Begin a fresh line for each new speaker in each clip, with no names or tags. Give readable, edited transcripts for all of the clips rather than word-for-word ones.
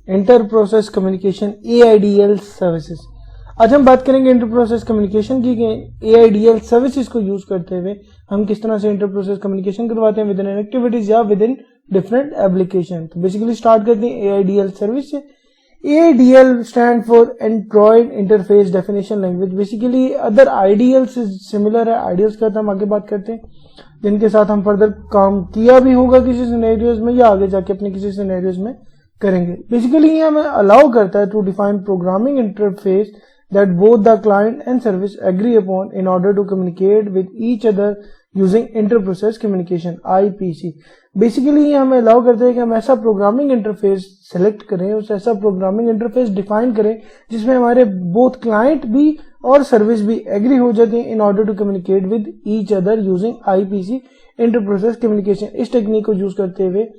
Inter process communication AIDL services. आज हम बात करेंगे इंटर प्रोसेस कम्युनिकेशन की AIDL सर्विसेज को यूज करते हुए हम किस तरह से इंटर प्रोसेस कम्युनिकेशन करवाते हैं विद इन एक्टिविटीज या विद इन डिफरेंट एप्लीकेशन। तो बेसिकली स्टार्ट करते हैं AIDL सर्विस से। AIDL stand for Android interface definition language. Basically other IDL से सिमिलर है। आईडीएल्स का हम आगे बात करते हैं जिनके साथ हम फर्दर काम किया भी होगा किसी सिनेरियोज में या आगे जाके अपने किसी सिनेरियोज में करेंगे। बेसिकली ये हमें अलाउ करता है to define programming interface that both the client and service agree upon in order to communicate with each other using inter-process communication IPC। Basically ये हमें अलाउ करते हैं कि हम ऐसा प्रोग्रामिंग इंटरफेस सेलेक्ट करें, उस ऐसा प्रोग्रामिंग इंटरफेस डिफाइन करें जिसमें हमारे बोथ क्लाइंट भी और सर्विस भी एग्री हो जाते हैं in order to communicate with each other using IPC interprocess communication. इस टेक्निक को यूज करते हुए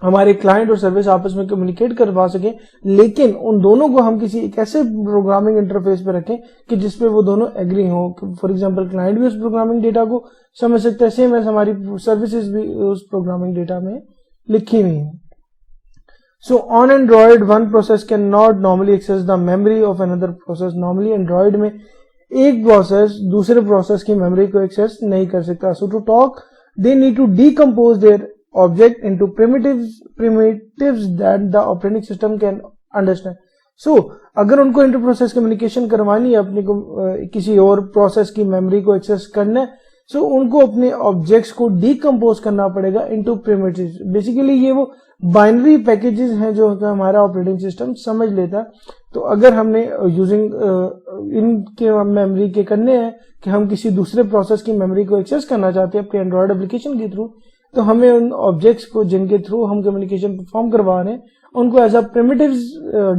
हमारे क्लाइंट और सर्विस आपस में कम्युनिकेट करवा सकें, लेकिन उन दोनों को हम किसी एक ऐसे प्रोग्रामिंग इंटरफेस पे रखें कि जिसपे वो दोनों एग्री हों। फॉर एग्जांपल क्लाइंट भी उस प्रोग्रामिंग डेटा को समझ सकता है, सेम एज हमारी सर्विसेज भी उस प्रोग्रामिंग डेटा में लिखी हुई है। So on Android one process can not normally access the memory of another process. Normally Android में एक प्रोसेस दूसरे प्रोसेस की मेमोरी को एक्सेस नहीं कर सकता। So to talk they need to decompose their object into primitives that the operating system can understand। So अगर उनको इंटर प्रोसेस कम्युनिकेशन करवानी है, अपने को किसी और प्रोसेस की मेमोरी को एक्सेस करना है, सो उनको अपने ऑब्जेक्ट्स को डीकम्पोज करना पड़ेगा इनटू प्रिमिटिव्स। बेसिकली ये वो बाइनरी पैकेजेस हैं जो हमारा ऑपरेटिंग सिस्टम समझ लेता है। तो अगर हमने यूजिंग इनके मेमोरी के करने हैं कि हम किसी दूसरे प्रोसेस की मेमोरी को एक्सेस करना चाहते हैं अपने एंड्रॉइड एप्लीकेशन के थ्रू, तो हमें उन ऑब्जेक्ट्स को जिनके थ्रू हम कम्युनिकेशन परफॉर्म करवा रहे हैं उनको एज अ प्रिमिटिव्स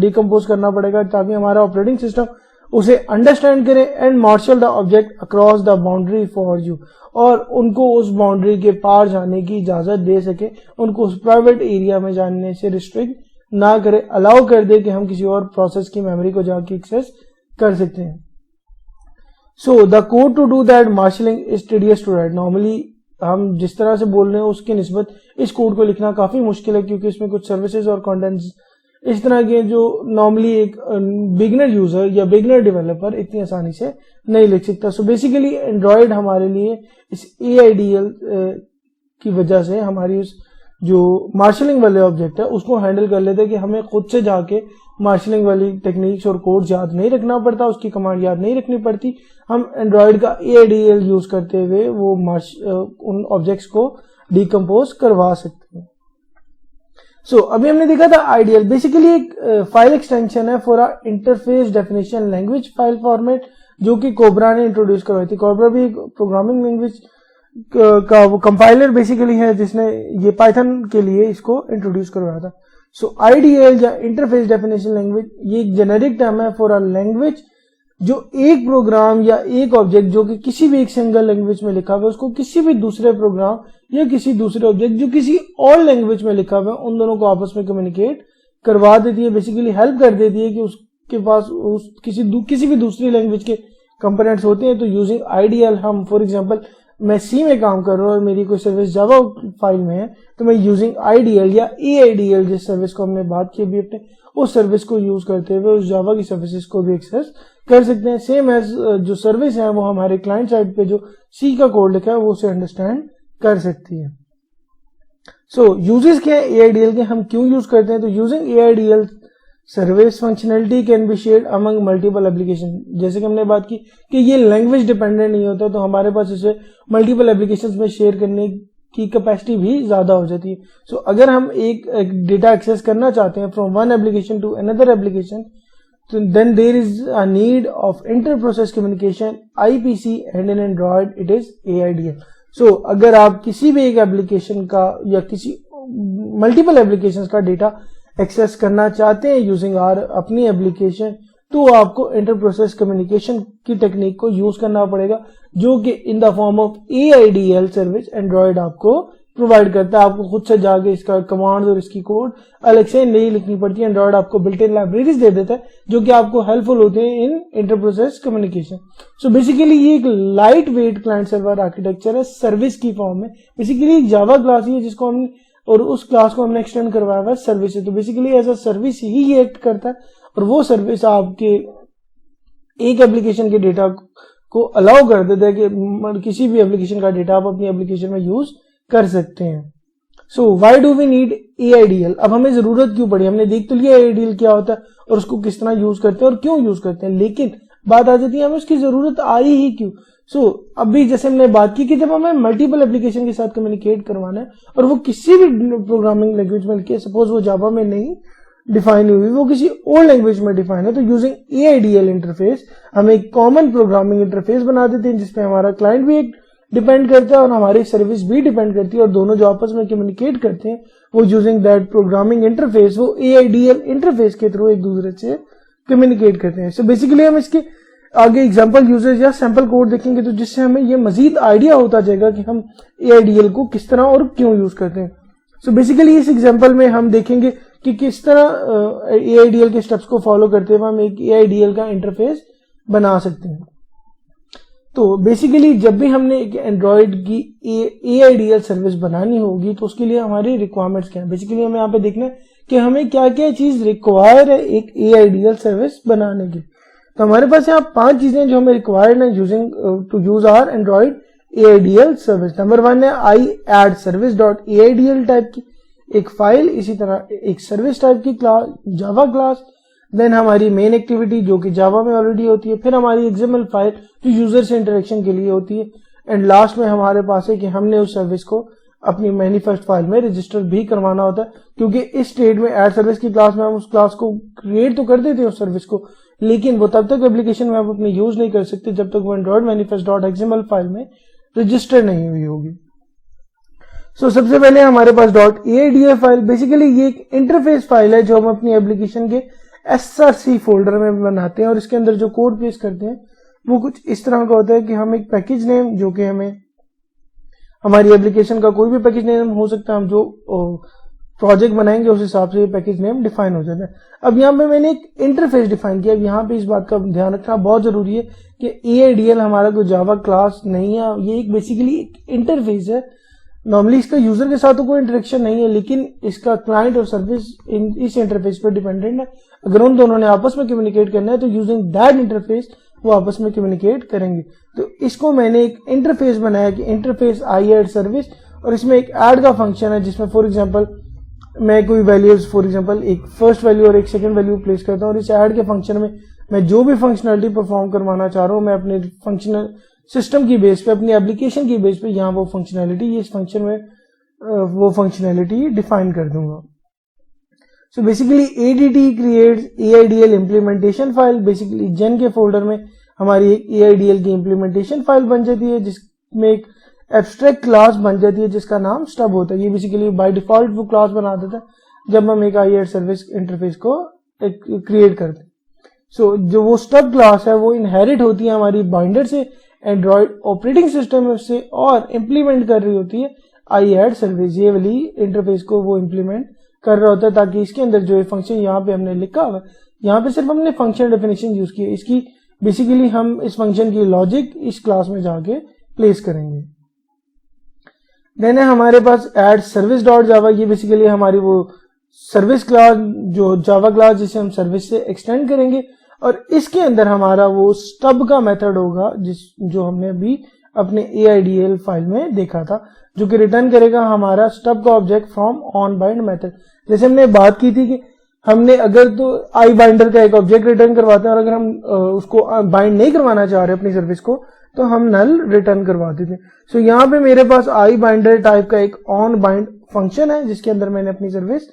डीकम्पोज करना पड़ेगा ताकि हमारा ऑपरेटिंग सिस्टम उसे अंडरस्टैंड करे and marshal the object across the boundary for you, और उनको उस बाउंड्री के पार जाने की इजाजत दे सके, उनको उस प्राइवेट एरिया में जाने से रिस्ट्रिक्ट ना करे, अलाउ कर दे कि हम किसी और प्रोसेस की मेमोरी को जाके एक्सेस कर सकते हैं। So the code to do that marshalling is tedious to write. Normally हम जिस तरह से बोल रहे हैं उसके निस्बत इस कोड को लिखना काफी मुश्किल है क्योंकि इसमें कुछ सर्विसेज और कंटेंट्स इस तरह के जो नॉर्मली एक बिगिनर यूजर या बिगिनर डेवलपर इतनी आसानी से नहीं लिख सकता। सो बेसिकली एंड्रॉइड हमारे लिए इस AIDL की वजह से हमारी उस जो मार्शलिंग वाले ऑब्जेक्ट है उसको हैंडल कर लेते हैं कि हमें खुद से जाके मार्शलिंग वाली टेक्निक्स और कोड याद नहीं रखना पड़ता, उसकी कमांड याद नहीं रखनी पड़ती। हम एंड्रॉइड का AIDL यूज करते हुए वो उन ऑब्जेक्ट्स को डीकम्पोज करवा सकते हैं। सो अभी हमने देखा था आईडीएल बेसिकली एक फाइल एक्सटेंशन है for interface definition language file format जो कि कोबरा ने इंट्रोड्यूस करवाई थी। कोबरा भी एक प्रोग्रामिंग लैंग्वेज का वो कंपाइलर बेसिकली है जिसने ये पाइथन के लिए इसको इंट्रोड्यूस करवाया था। सो आईडीएल या इंटरफेस डेफिनेशन लैंग्वेज ये एक जेनेरिक टर्म है फॉर अ लैंग्वेज जो एक प्रोग्राम या एक ऑब्जेक्ट जो कि किसी भी एक सिंगल लैंग्वेज में लिखा हुआ है उसको किसी भी दूसरे प्रोग्राम या किसी दूसरे ऑब्जेक्ट जो किसी और लैंग्वेज में लिखा हुआ है उन दोनों को आपस में कम्युनिकेट करवा देती है, बेसिकली हेल्प कर देती है कि उसके पास किसी भी दूसरी लैंग्वेज के कंपोनेंट्स होते हैं। तो यूजिंग आईडीएल हम फॉर एग्जांपल मैं सी में काम कर रहा हूँ और मेरी कोई सर्विस जावा फाइल में है तो मैं यूजिंग आईडीएल या एआईडीएल जिस सर्विस को हमने बात की अभी अपने उस सर्विस को यूज करते हुए उस जावा की सर्विसेज को भी एक्सेस कर सकते हैं। सेम एज जो सर्विस है वो हमारे क्लाइंट साइड पे जो सी का कोड लिखा है वो उसे अंडरस्टैंड कर सकती है। सो यूजेस क्या है एआईडीएल के, हम क्यों यूज करते हैं? तो using AIDL service functionality can be shared among multiple application. जैसे कि हमने बात की कि ये लैंग्वेज डिपेंडेंट नहीं होता तो हमारे पास इसे मल्टीपल एप्लीकेशंस में शेयर करने की कैपेसिटी भी ज्यादा हो जाती है। सो अगर हम एक डेटा एक्सेस करना चाहते हैं from one application to another application तो then there is a need of inter process communication IPC and in Android it is AIDL. So अगर आप किसी भी एक एप्लीकेशन का या किसी मल्टीपल एप्लीकेशंस का डेटा एक्सेस करना चाहते हैं यूजिंग आर अपनी एप्लीकेशन तो आपको इंटर प्रोसेस कम्युनिकेशन की टेक्निक को यूज करना पड़ेगा जो कि in the form of AIDL service Android आपको प्रोवाइड करता है। आपको खुद से जाके इसका कमांड और इसकी कोड अलग से नहीं लिखनी पड़ती है। एंड्रॉइड आपको बिल्ट इन लाइब्रेरीज दे देता है जो कि आपको हेल्पफुल होते हैं in inter process communication. So basically ये एक light weight client server architecture है सर्विस की फॉर्म में। बेसिकली एक जावा क्लास ही है जिसको हम और उस क्लास को हमने एक्सटेंड करवाया हुआ सर्विस से। तो बेसिकली एज अ सर्विस ही ये एक्ट करता है और वो सर्विस आपके एक एप्लीकेशन के डेटा को अलाउ कर देता है कि किसी भी एप्लीकेशन का डेटा आप अपनी एप्लीकेशन में यूज कर सकते हैं। So why do we need AIDL? अब हमें जरूरत क्यों पड़ी? हमने देख तो लिया AIDL क्या होता है और उसको किस तरह यूज करते हैं और क्यों यूज करते हैं, लेकिन बात आ जाती है हमें उसकी जरूरत आई ही क्यों। अभी जैसे हमने बात की कि जब हमें मल्टीपल एप्लीकेशन के साथ कम्युनिकेट करवाना है और वो किसी भी प्रोग्रामिंग लैंग्वेज में लिखे, सपोज वो जावा में नहीं डिफाइन हुई, वो किसी और लैंग्वेज में डिफाइन है, तो यूजिंग AIDL इंटरफेस हम एक कॉमन प्रोग्रामिंग इंटरफेस बना देते हैं जिसपे हमारा क्लाइंट भी एक डिपेंड करता है और हमारी सर्विस भी डिपेंड करती है और दोनों जो आपस में कम्युनिकेट करते हैं वो यूजिंग दैट प्रोग्रामिंग इंटरफेस, वो AIDL इंटरफेस के थ्रू एक दूसरे से कम्युनिकेट करते हैं। सो बेसिकली हम इसके आगे एग्जांपल यूजेस या सैंपल कोड देखेंगे तो जिससे हमें ये मजीद आइडिया होता जाएगा कि हम AIDL को किस तरह और क्यों यूज करते हैं। सो बेसिकली इस एग्जांपल में हम देखेंगे कि किस तरह AIDL के स्टेप्स को फॉलो करते हुए हम एक AIDL का इंटरफेस बना सकते हैं। तो बेसिकली जब भी हमने एक एंड्रॉइड की AIDL सर्विस बनानी होगी तो उसके लिए हमारी रिक्वायरमेंट्स क्या है। बेसिकली हमें यहाँ पे देखना है कि हमें क्या क्या चीज रिक्वायर है एक AIDL सर्विस बनाने की। तो हमारे पास यहाँ 5 चीजें जो हमें रिक्वायर्ड है using to use our Android AIDL service. Number 1 है iAddService.AIDL टाइप की एक फाइल, इसी तरह एक सर्विस टाइप की क्लास, जावा क्लास, देन हमारी मेन एक्टिविटी जो कि जावा में ऑलरेडी होती है, फिर हमारी XML फाइल जो यूजर से इंटरेक्शन के लिए होती है, एंड लास्ट में हमारे पास है कि हमने उस सर्विस को अपनी मैनिफेस्ट फाइल में रजिस्टर भी करवाना होता है, क्योंकि इस स्टेट में ऐड सर्विस की क्लास में हम उस क्लास को क्रिएट तो कर देते हैं उस सर्विस को, लेकिन वो तब तक एप्लीकेशन में आप अपने यूज नहीं कर सकते जब तक वो एंड्रॉइड manifest.xml फाइल में रजिस्टर नहीं हुई होगी। सबसे पहले हमारे पास .aidl फाइल, बेसिकली ये एक इंटरफेस फाइल है जो हम अपनी एप्लीकेशन के src फोल्डर में बनाते हैं और इसके अंदर जो कोड पेस्ट करते हैं वो कुछ इस तरह का होता है कि हम एक पैकेज नेम जो कि हमें हमारी एप्लीकेशन का कोई भी पैकेज नेम हो सकता है, हम जो प्रोजेक्ट बनाएंगे उस हिसाब से ये पैकेज नेम डिफाइन हो जाता है। अब यहाँ पे मैंने एक इंटरफेस डिफाइन किया। अब यहाँ पे इस बात का ध्यान रखना बहुत जरूरी है कि AIDL हमारा कोई जावा क्लास नहीं है, ये एक बेसिकली एक इंटरफेस है। नॉर्मली इसका यूजर के साथ तो कोई इंटरेक्शन नहीं है, लेकिन इसका क्लाइंट और सर्विस इस इंटरफेस पर डिपेंडेंट है। अगर उन दोनों ने आपस में कम्युनिकेट करना है तो यूजिंग दैट इंटरफेस वो आपस में कम्युनिकेट करेंगे। तो इसको मैंने एक इंटरफेस बनाया कि इंटरफेस iAddService, और इसमें एक ऐड का फंक्शन है जिसमें फॉर एग्जांपल मैं कोई वैल्यूज फॉर एग्जांपल एक फर्स्ट वैल्यू और एक सेकंड वैल्यू प्लेस करता हूँ और इस ऐड के फंक्शन में मैं जो भी फंक्शनलिटी परफॉर्म करवाना चाह रहा हूँ मैं अपने फंक्शनल सिस्टम की बेस पे, अपनी एप्लीकेशन की बेस पे यहाँ वो फंक्शनैलिटी इस फंक्शन में वो फंक्शनैलिटी डिफाइन कर दूंगा। So basically ADT creates AIDL implementation file. Basically gen के फोल्डर में हमारी एक AIDL की इम्प्लीमेंटेशन फाइल बन जाती है जिसमें एक एब्स्ट्रैक्ट क्लास बन जाती है जिसका नाम स्टब होता है। ये बेसिकली बाय डिफॉल्ट वो क्लास बना देता है जब हम एक iAddService इंटरफेस को क्रिएट करते हैं। जो वो स्टब क्लास है वो इनहेरिट होती है हमारी बाइंडर से, एंड्रॉइड ऑपरेटिंग सिस्टम से, और इम्प्लीमेंट कर रही होती है iAddService। ये वाली इंटरफेस को वो इम्प्लीमेंट कर रहा होता है ताकि इसके अंदर जो फंक्शन यहाँ पे हमने लिखा हुआ है, यहाँ पे सिर्फ हमने फंक्शन डेफिनेशन यूज की है, इसकी बेसिकली हम इस फंक्शन की लॉजिक इस क्लास में जाके प्लेस करेंगे। देन है हमारे पास addService.java। ये बेसिकली हमारी वो सर्विस क्लास जो जावा क्लास जिसे हम सर्विस से एक्सटेंड करेंगे, और इसके अंदर हमारा वो स्टब का मेथड होगा जो हमने अभी अपने AIDL फाइल में देखा था, जो कि रिटर्न करेगा हमारा स्टब का ऑब्जेक्ट फ्रॉम onBind मेथड। जैसे हमने बात की थी कि हमने अगर तो iBinder का एक ऑब्जेक्ट रिटर्न करवाते हैं और अगर हम उसको बाइंड नहीं करवाना चाह रहे अपनी सर्विस को तो हम नल रिटर्न करवाते थे। यहाँ पे मेरे पास iBinder टाइप का एक onBind फंक्शन है जिसके अंदर मैंने अपनी सर्विस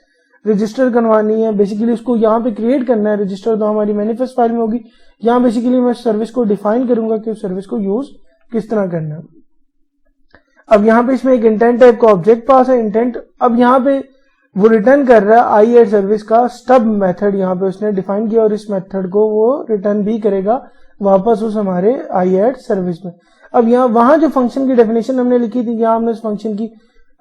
रजिस्टर करवानी है। बेसिकली उसको यहाँ पे क्रिएट करना है, रजिस्टर तो हमारी मैनिफेस्ट फाइल में होगी। यहाँ बेसिकली मैं सर्विस को डिफाइन करूंगा कि उस सर्विस को यूज किस तरह करना है। अब यहाँ पे इसमें एक इंटेंट टाइप का ऑब्जेक्ट पास है, इंटेंट। अब यहाँ पे वो रिटर्न कर रहा है iAddService का स्टब मेथड, यहाँ पे उसने डिफाइन किया और इस मेथड को वो रिटर्न भी करेगा वापस उस हमारे iAddService में। अब यहाँ वहां जो फंक्शन की डेफिनेशन हमने लिखी थी, यहाँ हमने उस फंक्शन की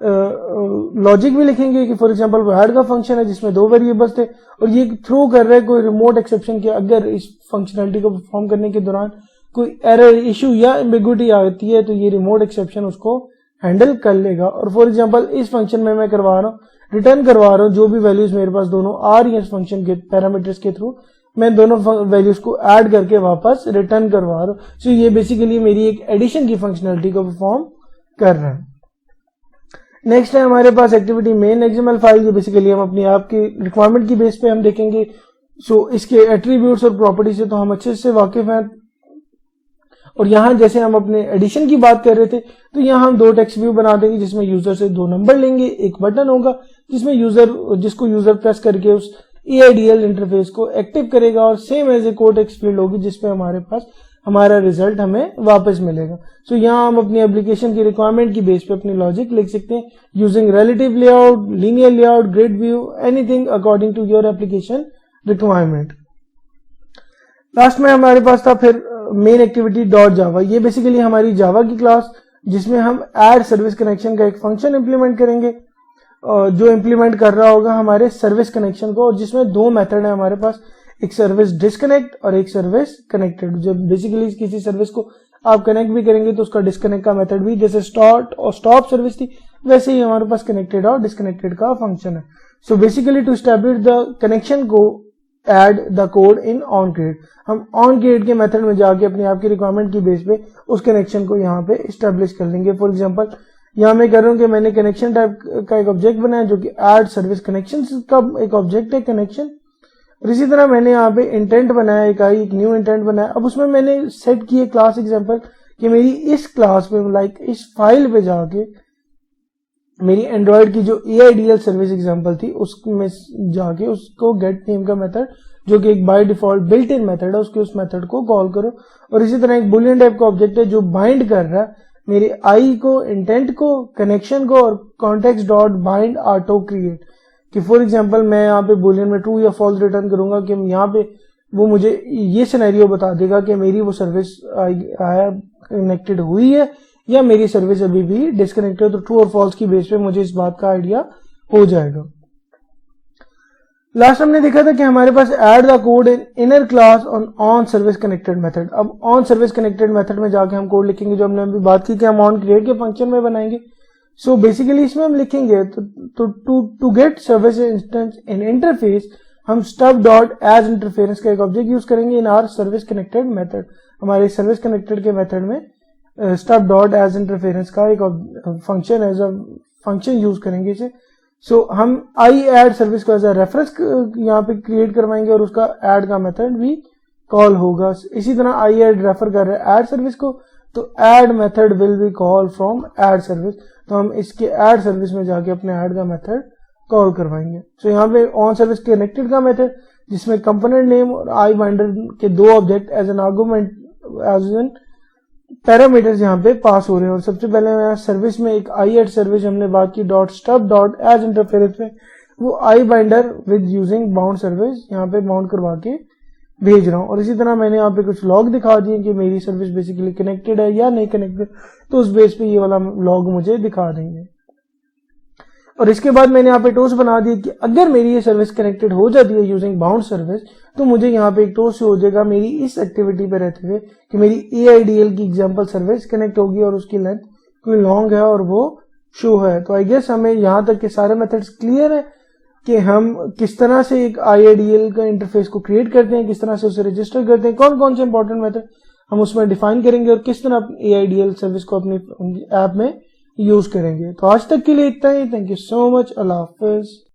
लॉजिक भी लिखेंगे कि फॉर एग्जांपल वो ऐड का फंक्शन है जिसमें 2 वेरिएबल्स थे और ये थ्रो कर रहा है कोई रिमोट एक्सेप्शन के अगर इस फंक्शनलिटी को परफॉर्म करने के दौरान कोई एरर इशू या एम्बिगुइटी आती है तो ये रिमोट एक्सेप्शन उसको हैंडल कर लेगा। और फॉर एग्जांपल इस फंक्शन में मैं करवा रहा हूँ, रिटर्न करवा रहा हूँ जो भी वैल्यूज मेरे पास दोनों आ रही है इस फंक्शन के पैरामीटर्स के थ्रू, मैं दोनों वैल्यूज को ऐड करके वापस रिटर्न करवा रहा हूँ। सो ये बेसिकली मेरी एक एडिशन की फंक्शनलिटी को परफॉर्म कर रहा है। नेक्स्ट है हमारे पास एक्टिविटी मेन एक्सएमएल फाइल, जो बेसिकली हम अपनी आप की रिक्वायरमेंट की बेस पे हम देखेंगे। सो इसके एट्रीब्यूट्स और प्रॉपर्टी से तो हम अच्छे से वाकिफ हैं। और यहाँ जैसे हम अपने एडिशन की बात कर रहे थे, तो यहाँ हम दो टेक्स्ट व्यू बना देंगे जिसमें यूजर से दो नंबर लेंगे, एक बटन होगा जिसको यूजर प्रेस करके उस AIDL इंटरफेस को एक्टिव करेगा, और same as a code text field होगी जिसपे हमारे पास हमारा रिजल्ट हमें वापस मिलेगा। सो यहाँ हम अपनी एप्लीकेशन की रिक्वायरमेंट की बेस पे अपनी लॉजिक लिख सकते हैं using relative layout, linear layout, grid view, anything according to your application requirement. Last में हमारे पास था फिर मेन एक्टिविटी डॉट जावा। ये बेसिकली हमारी जावा की क्लास जिसमें हम ऐड सर्विस कनेक्शन का एक फंक्शन इंप्लीमेंट करेंगे, जो इंप्लीमेंट कर रहा होगा हमारे सर्विस कनेक्शन को, और जिसमें दो मेथड है हमारे पास, एक सर्विस डिस्कनेक्ट और एक सर्विस कनेक्टेड। जब बेसिकली किसी सर्विस को आप कनेक्ट भी करेंगे तो उसका डिस्कनेक्ट का मेथड भी, जैसे स्टार्ट और स्टॉप सर्विस थी, वैसे ही हमारे पास कनेक्टेड और डिस्कनेक्टेड का फंक्शन है। So basically to establish the connection को add the code in on create, हम ऑन क्रिएट के मेथड में जाके अपनी आपकी रिक्वायरमेंट की बेस पे उस कनेक्शन को यहाँ पे एस्टैब्लिश कर लेंगे। फॉर एग्जांपल यहाँ मैं कर रहा हूँ कि मैंने कनेक्शन टाइप का एक ऑब्जेक्ट बनाया जो कि ऐड सर्विस कनेक्शन का एक ऑब्जेक्ट है कनेक्शन। और इसी तरह मैंने यहाँ पे इंटेंट बनाया, एक न्यू इंटेंट बनाया। अब उसमें मैंने सेट किए क्लास एग्जांपल कि मेरी इस क्लास में लाइक इस फाइल पे जाके मेरी एंड्रॉइड की जो AIDL सर्विस एग्जांपल थी उसमें जाके उसको गेट नेम का मेथड, जो कि एक by default built in method है, उसके उस मेथड को कॉल करो। और इसी तरह एक बुलियन टाइप का ऑब्जेक्ट है जो बाइंड कर रहा है मेरे आई को, इंटेंट को, कनेक्शन को, और context dot bind auto create, कि फॉर एग्जांपल मैं यहाँ पे बुलियन में ट्रू या फॉल्स रिटर्न करूंगा कि यहाँ पे वो मुझे ये सिनेरियो बता देगा कि मेरी वो सर्विस कनेक्टेड हुई है या मेरी सर्विस अभी भी डिस्कनेक्टेड। तो ट्रू और फॉल्स की बेस पे मुझे इस बात का आइडिया हो जाएगा। लास्ट हमने देखा था कि हमारे पास add the code in inner class on service connected method. अब ऑन सर्विस कनेक्टेड मेथड में जाके हम कोड लिखेंगे जो हमने अभी बात की कि हम ऑन क्रिएट के फंक्शन में बनाएंगे। सो बेसिकली इसमें हम लिखेंगे to get service instance in interface, हम स्टब डॉट एज इंटरफेरेंस का एक ऑब्जेक्ट यूज करेंगे in our service connected method. हमारे सर्विस कनेक्टेड के मेथड में स्टब डॉट एज इंटरफेरेंस का एक function as a function use करेंगे इसे। सो हम आई एड सर्विस को एज अ रेफरेंस यहाँ पे क्रिएट करवाएंगे और उसका ऐड का मेथड भी कॉल होगा। इसी तरह आई एड रेफर कर रहे हैं ऐड सर्विस को, तो add method will be call from add service, तो हम इसके ऐड सर्विस में जाके अपने ऐड का मेथड कॉल करवाएंगे। सो यहाँ पे ऑन सर्विस कनेक्टेड का मेथड जिसमें कंपोनेंट नेम और आई बाइंडर के दो object as an argument as an parameters यहाँ पे पास हो रहे हैं। और सबसे पहले यहाँ सर्विस में एक आई एड सर्विस हमने बात की dot stub dot as interface में, वो I binder with using bound service यहाँ पे बाउंड करवा के भेज रहा हूँ। और इसी तरह मैंने यहाँ पे कुछ लॉग दिखा दिए कि मेरी सर्विस बेसिकली कनेक्टेड है या नहीं कनेक्टेड, तो उस बेस पे ये वाला लॉग मुझे दिखा देंगे। और इसके बाद मैंने यहाँ पे टोस्ट बना दिया कि अगर मेरी ये सर्विस कनेक्टेड हो जाती है यूजिंग बाउंड सर्विस, तो मुझे यहाँ पे एक टोस्ट हो जाएगा मेरी इस एक्टिविटी पे रहते हुए कि मेरी AIDL की एग्जांपल सर्विस कनेक्ट होगी और उसकी लेंथ कोई लॉन्ग है और वो शो है। तो आई गेस हमें यहाँ तक के सारे मेथड्स क्लियर है कि हम किस तरह से एक IIDL का इंटरफेस को क्रिएट करते हैं, किस तरह से उसे रजिस्टर करते हैं, कौन कौन से इंपॉर्टेंट मेथड हम उसमें डिफाइन करेंगे और किस तरह AIDL सर्विस को अपनी ऐप में यूज करेंगे। तो आज तक के लिए इतना ही। Thank you so much. अल्लाह हाफिज।